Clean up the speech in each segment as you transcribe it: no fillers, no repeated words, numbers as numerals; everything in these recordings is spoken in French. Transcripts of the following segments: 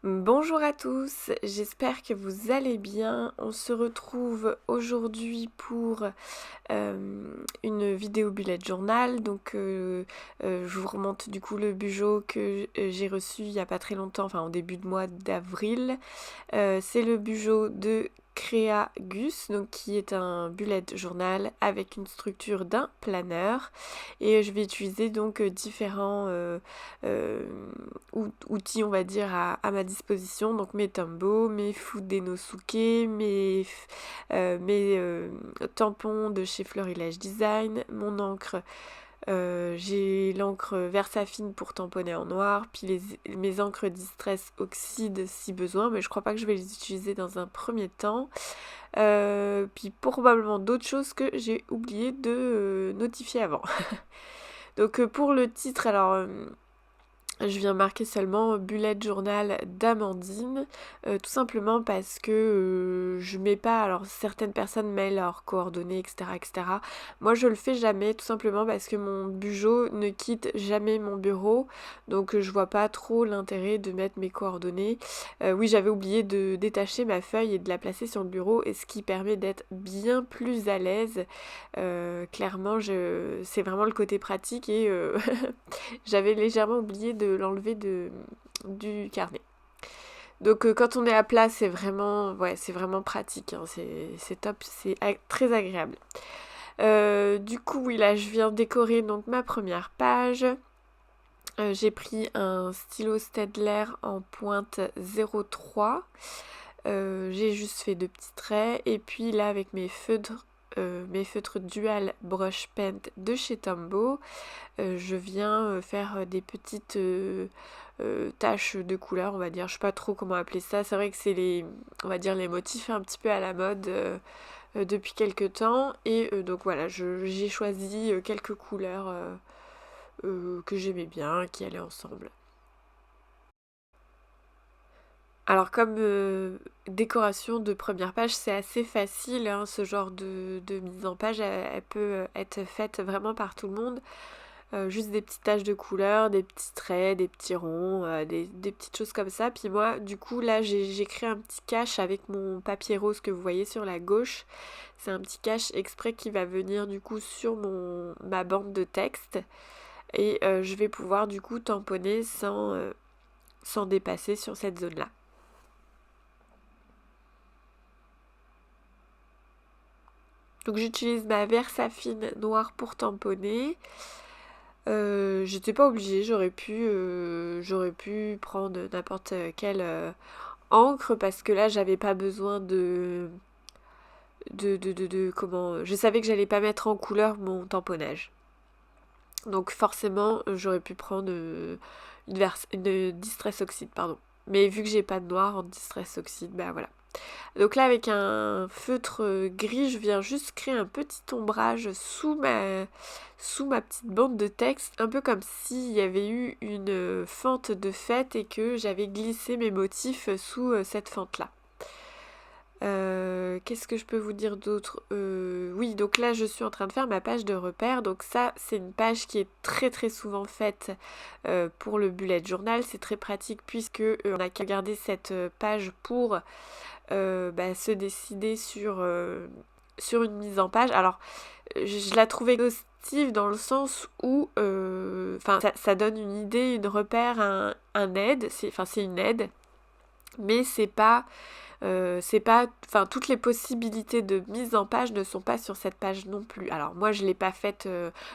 Bonjour à tous, j'espère que vous allez bien. On se retrouve aujourd'hui pour une vidéo bullet journal. Je vous remonte du coup le bugeot que j'ai reçu il n'y a pas très longtemps, enfin au début de mois d'avril. C'est le bugeot de Créa Gus, donc qui est un bullet journal avec une structure d'un planeur, et je vais utiliser donc différents outils, on va dire, à ma disposition, donc mes Tombow, mes Fudenosuke, mes tampons de chez Florilège Design, mon encre. J'ai l'encre Versafine pour tamponner en noir, puis mes encres Distress Oxyde si besoin, mais je crois pas que je vais les utiliser dans un premier temps. Puis probablement d'autres choses que j'ai oublié de notifier avant. Pour le titre, je viens marquer seulement bullet journal d'Amandine, tout simplement parce que je mais pas, alors certaines personnes mettent leurs coordonnées, etc., etc. Moi je le fais jamais, tout simplement parce que mon bugeot ne quitte jamais mon bureau, donc je vois pas trop l'intérêt de mettre mes coordonnées. Oui, j'avais oublié de détacher ma feuille et de la placer sur le bureau, et ce qui permet d'être bien plus à l'aise. Clairement, c'est vraiment le côté pratique, et j'avais légèrement oublié de l'enlever du carnet. Quand on est à plat, c'est vraiment pratique, hein. C'est top, c'est très agréable. Du coup, oui, là, je viens décorer donc ma première page. J'ai pris un stylo Staedtler en pointe 0,3. J'ai juste fait 2 petits traits. Et puis là, avec mes feutres Dual Brush Paint de chez Tombow, je viens faire des petites taches de couleur, on va dire. Je sais pas trop comment appeler ça. C'est vrai que c'est on va dire les motifs un petit peu à la mode depuis quelques temps. Et donc voilà, j'ai choisi quelques couleurs que j'aimais bien, qui allaient ensemble. Alors comme décoration de première page, c'est assez facile, hein, ce genre de mise en page, elle peut être faite vraiment par tout le monde. Juste des petites taches de couleur, des petits traits, des petits ronds, des petites choses comme ça. Puis moi, du coup, là, j'ai créé un petit cache avec mon papier rose que vous voyez sur la gauche. C'est un petit cache exprès qui va venir du coup sur ma bande de texte. Et je vais pouvoir du coup tamponner sans dépasser sur cette zone-là. Donc j'utilise ma Versafine noire pour tamponner. J'étais pas obligée, j'aurais pu prendre n'importe quelle encre, parce que là j'avais pas besoin comment. Je savais que j'allais pas mettre en couleur mon tamponnage. Donc forcément j'aurais pu prendre une Distress Oxide, pardon. Mais vu que j'ai pas de noir en Distress Oxide, bah voilà. Donc là, avec un feutre gris, je viens juste créer un petit ombrage sous ma petite bande de texte, un peu comme s'il y avait eu une fente de fête et que j'avais glissé mes motifs sous cette fente-là. Qu'est-ce que je peux vous dire d'autre? Oui, donc là je suis en train de faire ma page de repère. Donc ça, c'est une page qui est très très souvent faite pour le bullet journal. C'est très pratique puisque on a qu'à regarder cette page pour se décider sur une mise en page. Alors, je la trouve exhaustive dans le sens où ça donne une idée, une repère, un aide. C'est une aide, mais toutes les possibilités de mise en page ne sont pas sur cette page non plus. Alors moi je l'ai pas faite,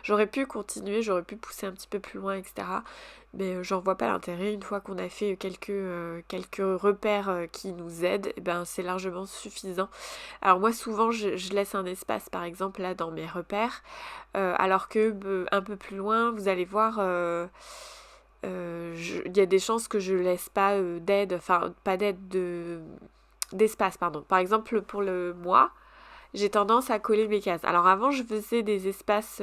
j'aurais pu continuer, j'aurais pu pousser un petit peu plus loin, etc. Mais j'en vois pas l'intérêt. Une fois qu'on a fait quelques repères qui nous aident, et ben c'est largement suffisant. Alors moi souvent je laisse un espace, par exemple là dans mes repères, alors que un peu plus loin vous allez voir, il y a des chances que je laisse pas d'aide, enfin pas d'aide d'espace, pardon. Par exemple, pour le mois, j'ai tendance à coller mes cases. Alors avant, je faisais des espaces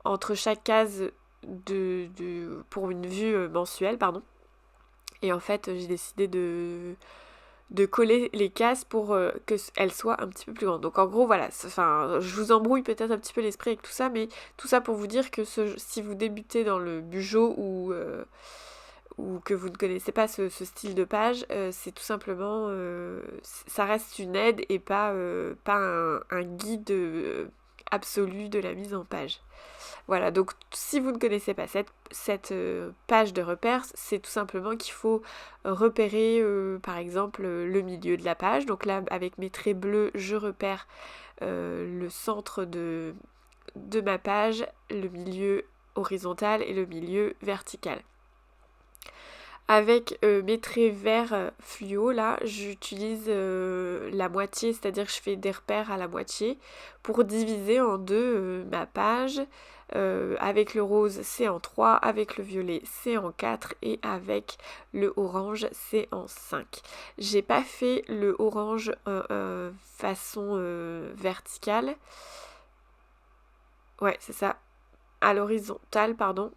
entre chaque case pour une vue mensuelle, pardon. Et en fait, j'ai décidé de coller les cases pour qu'elles soient un petit peu plus grandes. Donc en gros, voilà, je vous embrouille peut-être un petit peu l'esprit avec tout ça, mais tout ça pour vous dire que si vous débutez dans le bugeot ou que vous ne connaissez pas ce style de page, c'est tout simplement, ça reste une aide et pas un guide absolu de la mise en page. Voilà, donc si vous ne connaissez pas cette page de repère, c'est tout simplement qu'il faut repérer par exemple le milieu de la page. Donc là, avec mes traits bleus, je repère le centre de ma page, le milieu horizontal et le milieu vertical. Avec mes traits verts fluo, là, j'utilise la moitié, c'est-à-dire que je fais des repères à la moitié pour diviser en deux ma page. Avec le rose, c'est en 3, avec le violet, c'est en 4 et avec le orange, c'est en 5. J'ai pas fait le orange façon verticale. Ouais, c'est ça. À l'horizontale, pardon.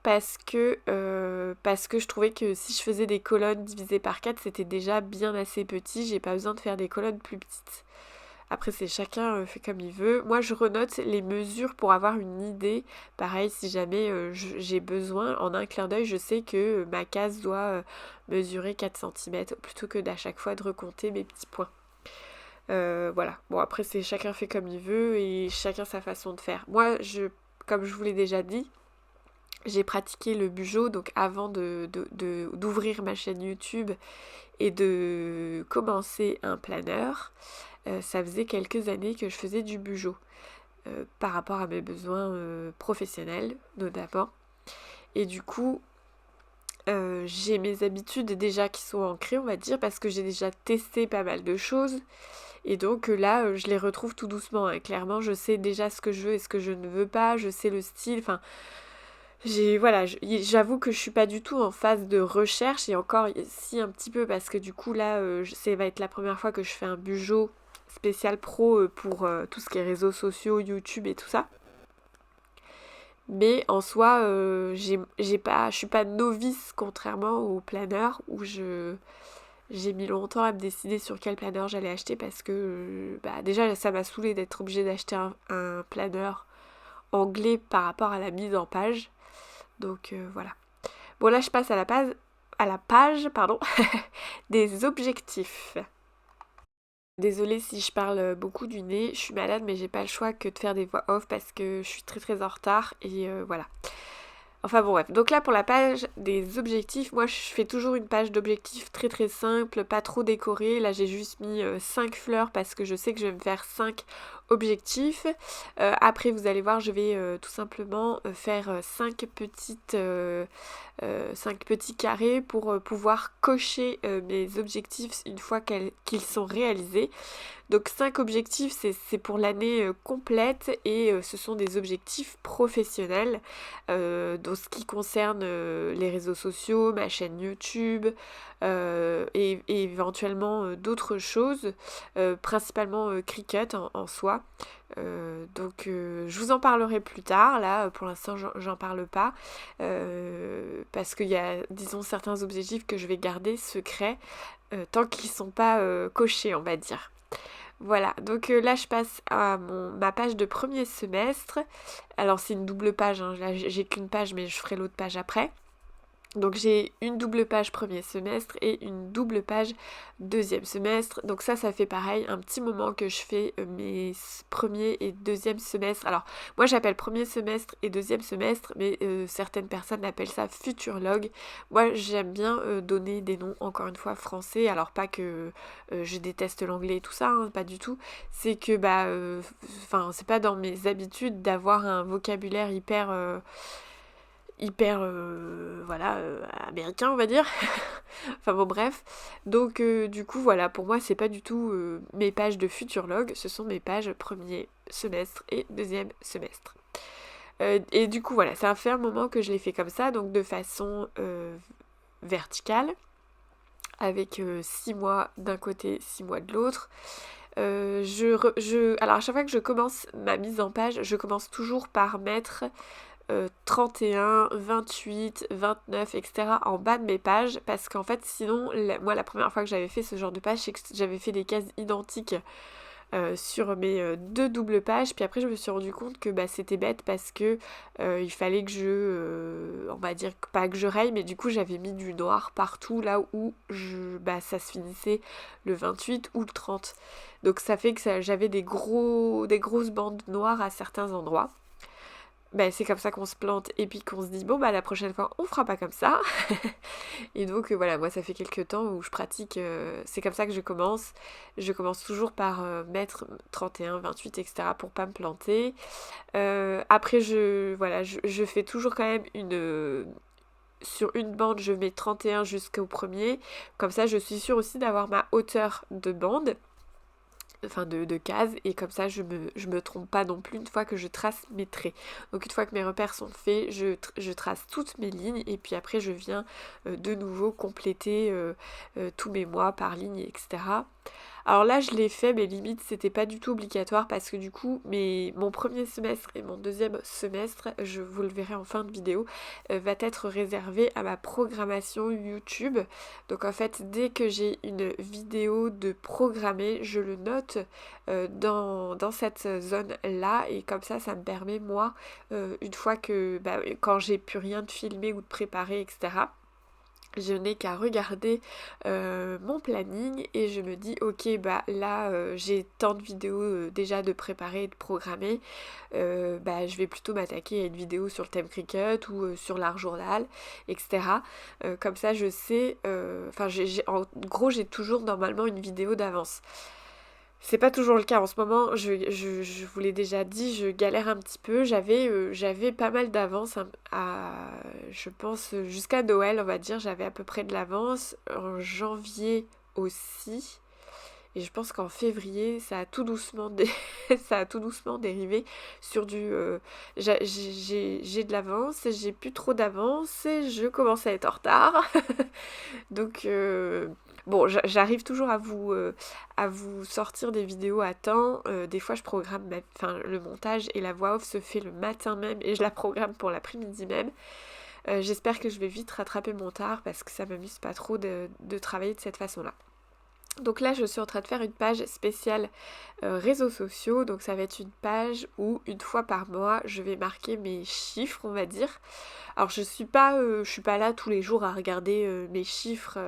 Parce que je trouvais que si je faisais des colonnes divisées par 4, c'était déjà bien assez petit. J'ai pas besoin de faire des colonnes plus petites. Après, c'est chacun fait comme il veut. Moi, je renote les mesures pour avoir une idée. Pareil, si jamais j'ai besoin, en un clin d'œil, je sais que ma case doit mesurer 4 cm plutôt que d'à chaque fois de recompter mes petits points. Voilà. Bon, après, c'est chacun fait comme il veut et chacun sa façon de faire. Moi, comme je vous l'ai déjà dit, j'ai pratiqué le bugeot donc avant d'ouvrir ma chaîne YouTube et de commencer un planeur. Ça faisait quelques années que je faisais du bugeot par rapport à mes besoins professionnels notamment. Et du coup, j'ai mes habitudes déjà qui sont ancrées, on va dire, parce que j'ai déjà testé pas mal de choses. Et donc là, je les retrouve tout doucement. Hein. Clairement, je sais déjà ce que je veux et ce que je ne veux pas. Je sais le style. Enfin, j'avoue que je suis pas du tout en phase de recherche. Et encore, si un petit peu, parce que du coup, là, ça va être la première fois que je fais un bugeot spécial pro pour tout ce qui est réseaux sociaux, YouTube et tout ça. Mais en soi, je suis pas novice contrairement au planeur où j'ai mis longtemps à me décider sur quel planeur j'allais acheter parce que déjà ça m'a saoulé d'être obligée d'acheter un planeur anglais par rapport à la mise en page. Donc voilà. Bon là je passe à la page pardon, des objectifs. Désolée si je parle beaucoup du nez, je suis malade mais j'ai pas le choix que de faire des voix off parce que je suis très très en retard et voilà. Enfin bon bref, donc là pour la page des objectifs, moi je fais toujours une page d'objectifs très très simple, pas trop décorée. Là j'ai juste mis 5 fleurs parce que je sais que je vais me faire 5 objectifs. Après vous allez voir, je vais tout simplement faire 5 petits carrés pour pouvoir cocher mes objectifs une fois qu'ils sont réalisés. Donc 5 objectifs, c'est pour l'année complète et ce sont des objectifs professionnels dans ce qui concerne les réseaux sociaux, ma chaîne YouTube et éventuellement d'autres choses, principalement Cricut en soi. Donc je vous en parlerai plus tard, là pour l'instant j'en parle pas parce qu'il y a disons certains objectifs que je vais garder secrets tant qu'ils sont pas cochés on va dire. Voilà, donc là je passe à ma page de premier semestre. Alors c'est une double page, hein. Là j'ai qu'une page mais je ferai l'autre page après. Donc j'ai une double page premier semestre et une double page deuxième semestre. Donc ça fait pareil, un petit moment que je fais mes premier et deuxième semestre. Alors moi j'appelle premier semestre et deuxième semestre, mais certaines personnes appellent ça futurologue. Moi j'aime bien donner des noms, encore une fois, français. Alors pas que je déteste l'anglais et tout ça, hein, pas du tout. C'est que c'est pas dans mes habitudes d'avoir un vocabulaire hyper américain on va dire. Enfin bon bref. Donc du coup voilà, pour moi c'est pas du tout mes pages de futurologue, ce sont mes pages premier semestre et deuxième semestre. Et du coup voilà, ça fait un moment que je l'ai fait comme ça, donc de façon verticale, avec 6 mois d'un côté, 6 mois de l'autre. Alors à chaque fois que je commence ma mise en page, je commence toujours par mettre 31, 28, 29, etc. en bas de mes pages parce qu'en fait sinon, moi la première fois que j'avais fait ce genre de page, c'est que j'avais fait des cases identiques sur mes 2 doubles pages. Puis après je me suis rendu compte que c'était bête parce que il fallait que on va dire pas que je raye, mais du coup j'avais mis du noir partout là où ça se finissait le 28 ou le 30. Donc ça fait que j'avais des grosses bandes noires à certains endroits. C'est comme ça qu'on se plante et puis qu'on se dit bon la prochaine fois on fera pas comme ça. Et donc voilà, moi ça fait quelques temps où je pratique, c'est comme ça que je commence. Je commence toujours par mettre 31, 28, etc. pour pas me planter. Après je fais toujours quand même sur une bande je mets 31 jusqu'au premier. Comme ça je suis sûre aussi d'avoir ma hauteur de bande. Enfin de cases, et comme ça je me trompe pas non plus une fois que je trace mes traits. Donc une fois que mes repères sont faits, je trace toutes mes lignes et puis après je viens de nouveau compléter tous mes mois par ligne, etc. Alors là je l'ai fait, mais limite c'était pas du tout obligatoire parce que du coup mon premier semestre et mon deuxième semestre, vous le verrez en fin de vidéo, va être réservé à ma programmation YouTube. Donc en fait dès que j'ai une vidéo de programmée, je le note dans cette zone là, et comme ça me permet moi une fois que quand j'ai plus rien de filmé ou de préparé, etc., je n'ai qu'à regarder mon planning et je me dis ok là j'ai tant de vidéos déjà de préparer et de programmer, je vais plutôt m'attaquer à une vidéo sur le thème cricket ou sur l'art journal, etc. Comme ça je sais, en gros j'ai toujours normalement une vidéo d'avance. C'est pas toujours le cas en ce moment, je vous l'ai déjà dit, je galère un petit peu. J'avais pas mal d'avance je pense, jusqu'à Noël, on va dire, j'avais à peu près de l'avance. En janvier aussi. Et je pense qu'en février, ça a tout doucement, ça a tout doucement dérivé sur j'ai de l'avance, j'ai plus trop d'avance, et je commence à être en retard. Donc, bon, j'arrive toujours à vous sortir des vidéos à temps. Des fois, je programme, le montage et la voix off se fait le matin même et je la programme pour l'après-midi même. J'espère que je vais vite rattraper mon retard parce que ça m'amuse pas trop de travailler de cette façon-là. Donc là, je suis en train de faire une page spéciale réseaux sociaux. Donc ça va être une page où une fois par mois, je vais marquer mes chiffres, on va dire. Alors je suis pas là tous les jours à regarder mes chiffres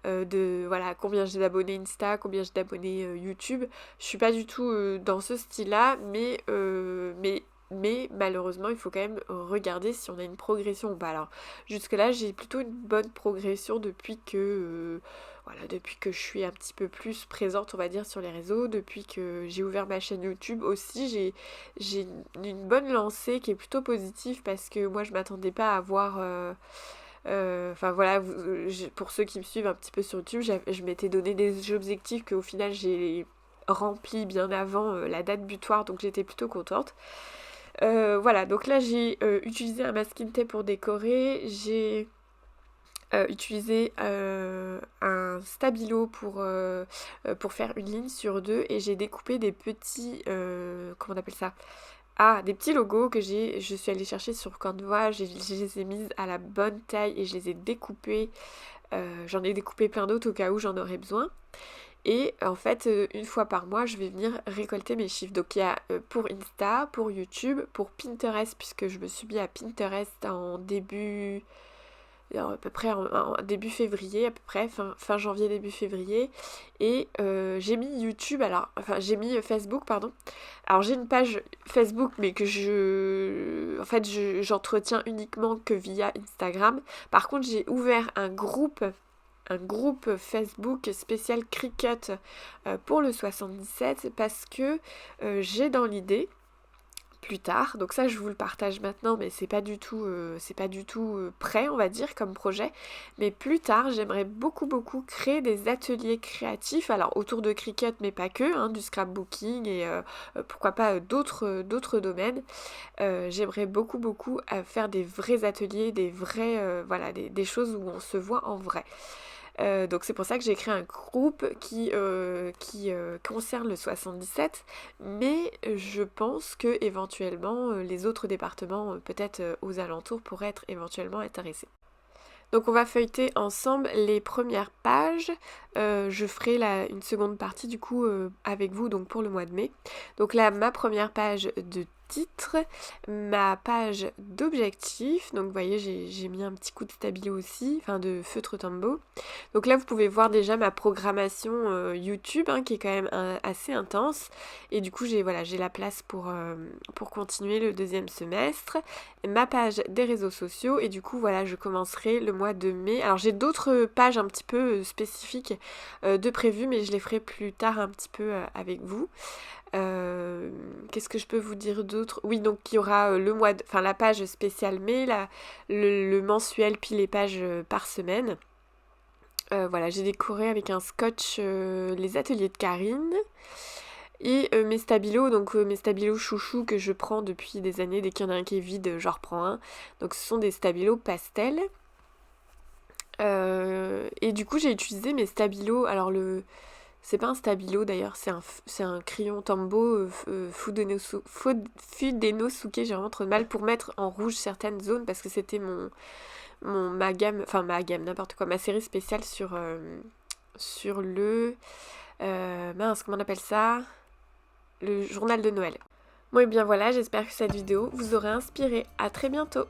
de voilà combien j'ai d'abonnés Insta, combien j'ai d'abonnés YouTube. Je suis pas du tout dans ce style-là, mais malheureusement, il faut quand même regarder si on a une progression ou pas. Alors, jusque-là, j'ai plutôt une bonne progression depuis que je suis un petit peu plus présente, on va dire, sur les réseaux. Depuis que j'ai ouvert ma chaîne YouTube aussi, j'ai une bonne lancée qui est plutôt positive parce que moi, je m'attendais pas à avoir... pour ceux qui me suivent un petit peu sur YouTube, je m'étais donné des objectifs qu'au final, j'ai remplis bien avant la date butoir, donc j'étais plutôt contente. Voilà, donc là j'ai utilisé un masking tape pour décorer, j'ai utilisé un stabilo pour faire une ligne sur deux, et j'ai découpé des petits, comment on appelle ça? Des petits logos que je suis allée chercher sur Canva, je les ai mises à la bonne taille et je les ai découpés, j'en ai découpé plein d'autres au cas où j'en aurais besoin. Et en fait, une fois par mois, je vais venir récolter mes chiffres. Donc il y a pour Insta, pour YouTube, pour Pinterest, puisque je me suis mis à Pinterest à peu près en début février, à peu près, fin janvier, début février. Et j'ai mis YouTube, j'ai mis Facebook, pardon. Alors j'ai une page Facebook, mais que j'entretiens uniquement que via Instagram. Par contre, j'ai ouvert un groupe Facebook spécial cricket pour le 77 parce que j'ai dans l'idée plus tard, donc ça je vous le partage maintenant, mais c'est pas du tout prêt, on va dire, comme projet, mais plus tard j'aimerais beaucoup créer des ateliers créatifs, alors autour de cricket mais pas que, du scrapbooking et pourquoi pas d'autres domaines. J'aimerais beaucoup faire des vrais ateliers, des vrais des choses où on se voit en vrai. Donc c'est pour ça que j'ai créé un groupe qui concerne le 77, mais je pense que éventuellement les autres départements, peut-être aux alentours, pourraient être éventuellement intéressés. Donc on va feuilleter ensemble les premières pages. Je ferai une seconde partie du coup avec vous donc pour le mois de mai. Donc là ma première page de titre, ma page d'objectif, donc vous voyez j'ai mis un petit coup de stabilo aussi, enfin de feutre Tombow. Donc là vous pouvez voir déjà ma programmation YouTube hein, qui est quand même assez intense et du coup j'ai la place pour continuer le deuxième semestre, ma page des réseaux sociaux et du coup voilà je commencerai le mois de mai. Alors j'ai d'autres pages un petit peu spécifiques de prévues mais je les ferai plus tard un petit peu avec vous. Qu'est-ce que je peux vous dire d'autre? Oui, donc il y aura la page spéciale mai, le mensuel puis les pages par semaine. Voilà, j'ai décoré avec un scotch les ateliers de Karine. Et mes stabilos, donc mes stabilos chouchous que je prends depuis des années, dès qu'il y en a un qui est vide, j'en reprends un. Donc ce sont des stabilos pastel. Et du coup j'ai utilisé mes stabilos, alors c'est pas un stabilo d'ailleurs, c'est un crayon Tombow Fudenosuke, j'ai vraiment trop de mal pour mettre en rouge certaines zones parce que c'était ma gamme, n'importe quoi, ma série spéciale sur le... comment on appelle ça? Le journal de Noël. Bon et bien voilà, j'espère que cette vidéo vous aura inspiré. À très bientôt.